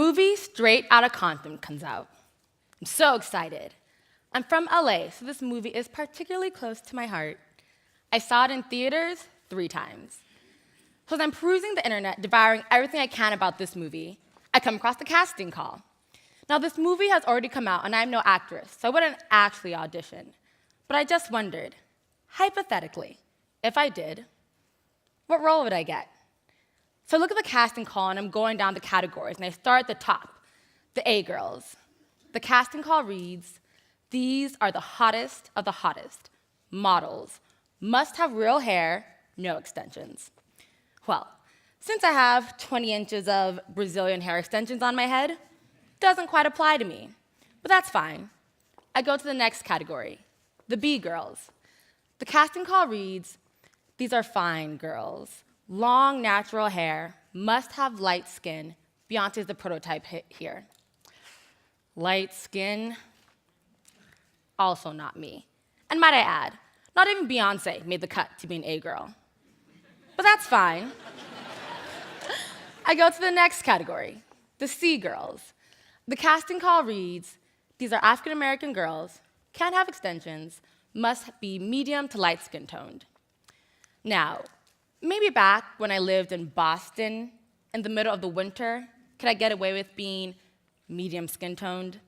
movie Straight Outta Compton comes out. I'm so excited. I'm from LA, so this movie is particularly close to my heart. I saw it in theaters 3 times. So as I'm perusing the internet, devouring everything I can about this movie, I come across the casting call. Now, this movie has already come out, and I'm no actress, so I wouldn't actually audition. But I just wondered, hypothetically, if I did, what role would I get? So I look at the casting call, and I'm going down the categories, and I start at the top, the A girls. The casting call reads, "These are the hottest of the hottest. Models. Must have real hair, no extensions." Well, since I have 20 inches of Brazilian hair extensions on my head, doesn't quite apply to me, but that's fine. I go to the next category, the B girls. The casting call reads, "These are fine girls. Long, natural hair, must have light skin." Beyonce's the prototype here. Light skin, also not me. And might I add, not even Beyonce made the cut to be an A girl. But that's fine. I go to the next category, the C girls. The casting call reads, "These are African American girls, can't have extensions, must be medium to light skin toned." Now, maybe back when I lived in Boston in the middle of the winter, could I get away with being medium skin toned?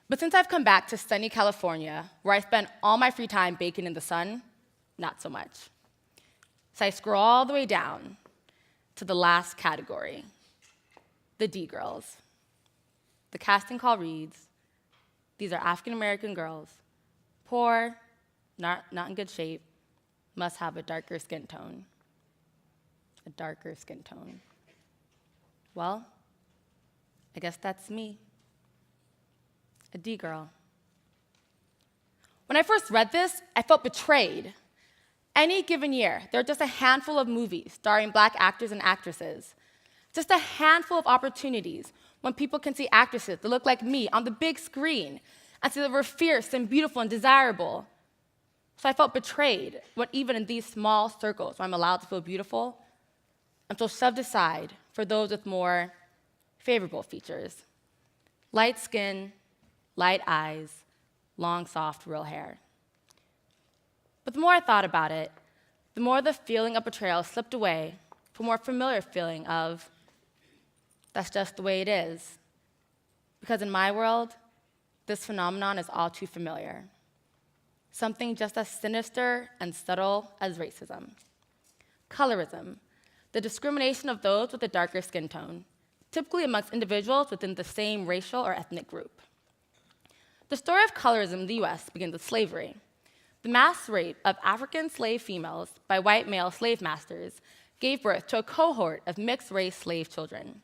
But since I've come back to sunny California, where I spend all my free time baking in the sun, not so much. So I scroll all the way down to the last category, the D girls. The casting call reads, "These are African American girls, poor, not in good shape, must have a darker skin tone." A darker skin tone. Well, I guess that's me, a D girl. When I first read this, I felt betrayed. Any given year, there are just a handful of movies starring Black actors and actresses. Just a handful of opportunities when people can see actresses that look like me on the big screen and see that we're fierce and beautiful and desirable. So I felt betrayed when even in these small circles where I'm allowed to feel beautiful, I'm still shoved aside for those with more favorable features. Light skin, light eyes, long, soft, real hair. But the more I thought about it, the more the feeling of betrayal slipped away for a more familiar feeling of, that's just the way it is. Because in my world, this phenomenon is all too familiar. Something just as sinister and subtle as racism. Colorism, the discrimination of those with a darker skin tone, typically amongst individuals within the same racial or ethnic group. The story of colorism in the US begins with slavery. The mass rape of African slave females by white male slave masters gave birth to a cohort of mixed-race slave children.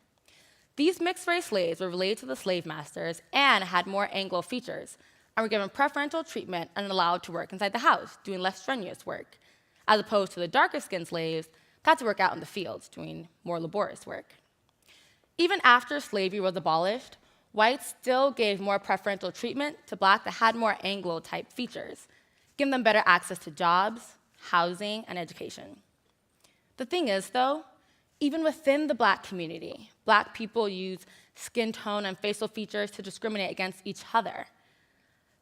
These mixed-race slaves were related to the slave masters and had more Anglo features, and were given preferential treatment and allowed to work inside the house, doing less strenuous work, as opposed to the darker-skinned slaves that had to work out in the fields, doing more laborious work. Even after slavery was abolished, whites still gave more preferential treatment to Black that had more Anglo-type features, giving them better access to jobs, housing, and education. The thing is, though, even within the Black community, Black people use skin tone and facial features to discriminate against each other.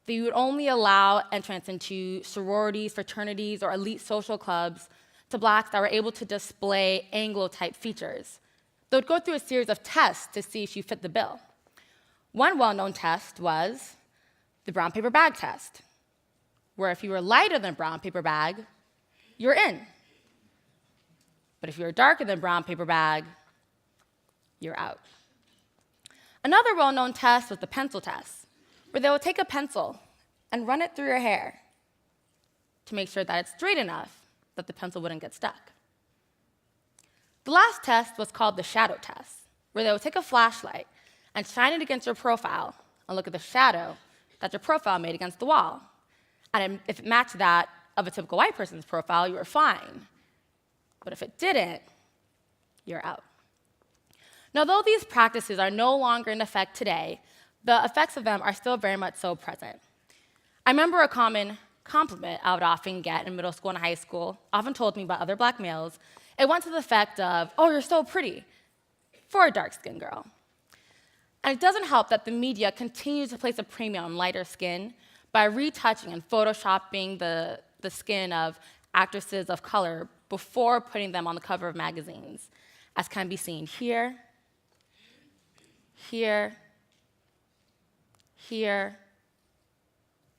They would only allow entrance into sororities, fraternities, or elite social clubs to Blacks that were able to display Anglo-type features. They would go through a series of tests to see if you fit the bill. One well-known test was the brown paper bag test, where if you were lighter than a brown paper bag, you're in. But if you're darker than a brown paper bag, you're out. Another well-known test was the pencil test, where they would take a pencil and run it through your hair to make sure that it's straight enough that the pencil wouldn't get stuck. The last test was called the shadow test, where they would take a flashlight and shine it against your profile and look at the shadow that your profile made against the wall. And if it matched that of a typical white person's profile, you were fine. But if it didn't, you're out. Now, though these practices are no longer in effect today, the effects of them are still very much so present. I remember a common compliment I would often get in middle school and high school, often told me by other Black males. It went to the effect of, "Oh, you're so pretty," for a dark-skinned girl. And it doesn't help that the media continues to place a premium on lighter skin by retouching and photoshopping the skin of actresses of color before putting them on the cover of magazines, as can be seen here, here, here,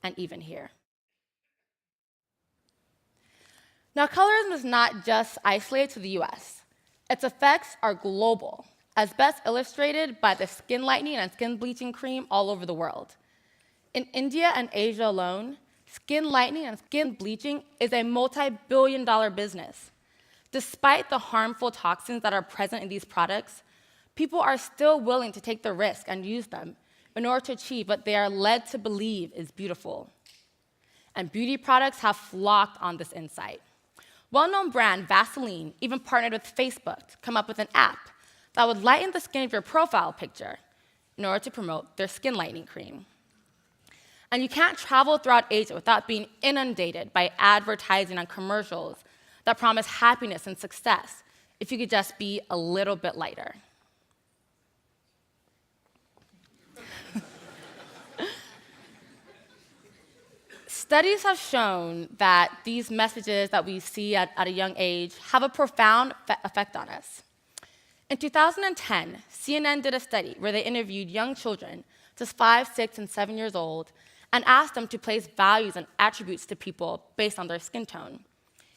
and even here. Now, colorism is not just isolated to the US. Its effects are global, as best illustrated by the skin lightening and skin bleaching cream all over the world. In India and Asia alone, skin lightening and skin bleaching is a multi-billion-dollar business. Despite the harmful toxins that are present in these products, people are still willing to take the risk and use them in order to achieve what they are led to believe is beautiful. And beauty products have flocked on this insight. Well-known brand Vaseline even partnered with Facebook to come up with an app that would lighten the skin of your profile picture in order to promote their skin lightening cream. And you can't travel throughout Asia without being inundated by advertising and commercials that promise happiness and success if you could just be a little bit lighter. Studies have shown that these messages that we see at a young age have a profound effect on us. In 2010, CNN did a study where they interviewed young children, just 5, 6, and 7 years old, and asked them to place values and attributes to people based on their skin tone.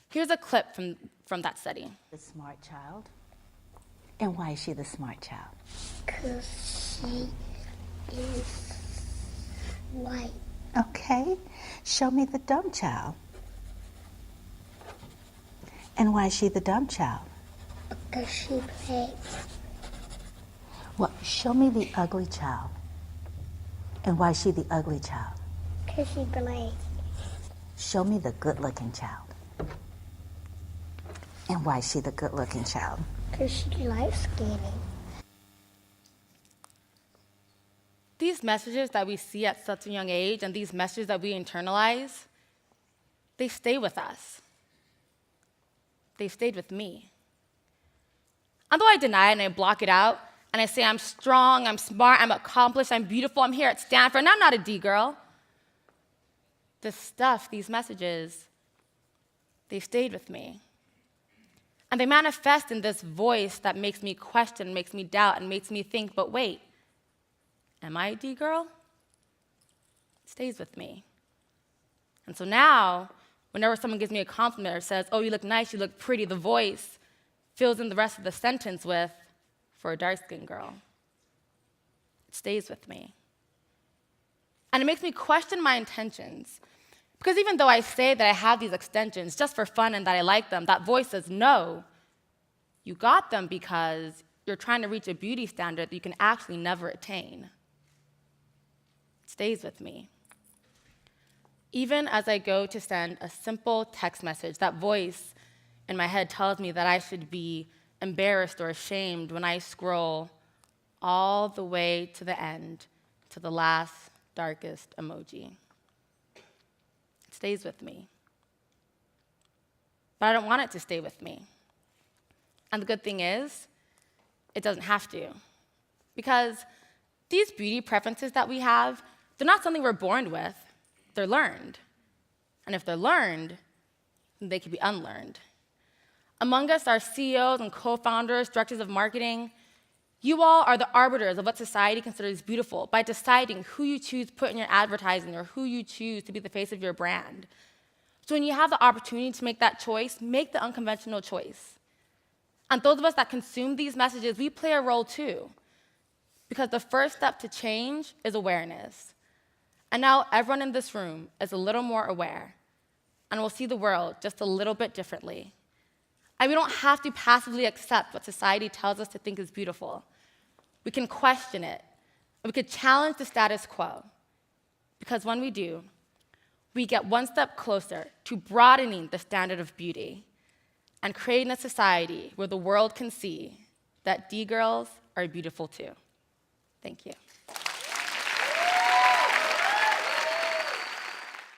Here's a clip from that study. The smart child. And why is she the smart child? Because she is white. Okay. Show me the dumb child. And why is she the dumb child? Because she plays. Well, show me the ugly child. And why is she the ugly child? Because she plays. Show me the good-looking child. And why is she the good-looking child? Because she likes skinny. These messages that we see at such a young age and these messages that we internalize, they stay with us. They've stayed with me. Although I deny it and I block it out, and I say I'm strong, I'm smart, I'm accomplished, I'm beautiful, I'm here at Stanford, and I'm not a D girl. This stuff, these messages, they've stayed with me. And they manifest in this voice that makes me question, makes me doubt, and makes me think, but wait, am I a D girl? It stays with me. And so now, whenever someone gives me a compliment or says, oh, you look nice, you look pretty, the voice fills in the rest of the sentence with, for a dark-skinned girl. It stays with me. And it makes me question my intentions. Because even though I say that I have these extensions just for fun and that I like them, that voice says, no, you got them because you're trying to reach a beauty standard that you can actually never attain. It stays with me. Even as I go to send a simple text message, that voice in my head tells me that I should be embarrassed or ashamed when I scroll all the way to the end, to the last, darkest emoji. It stays with me. But I don't want it to stay with me. And the good thing is, it doesn't have to. Because these beauty preferences that we have, they're not something we're born with, they're learned. And if they're learned, then they can be unlearned. Among us are CEOs and co-founders, directors of marketing. You all are the arbiters of what society considers beautiful by deciding who you choose to put in your advertising or who you choose to be the face of your brand. So when you have the opportunity to make that choice, make the unconventional choice. And those of us that consume these messages, we play a role too. Because the first step to change is awareness. And now everyone in this room is a little more aware and will see the world just a little bit differently. And we don't have to passively accept what society tells us to think is beautiful. We can question it. We could challenge the status quo. Because when we do, we get one step closer to broadening the standard of beauty and creating a society where the world can see that D girls are beautiful too. Thank you.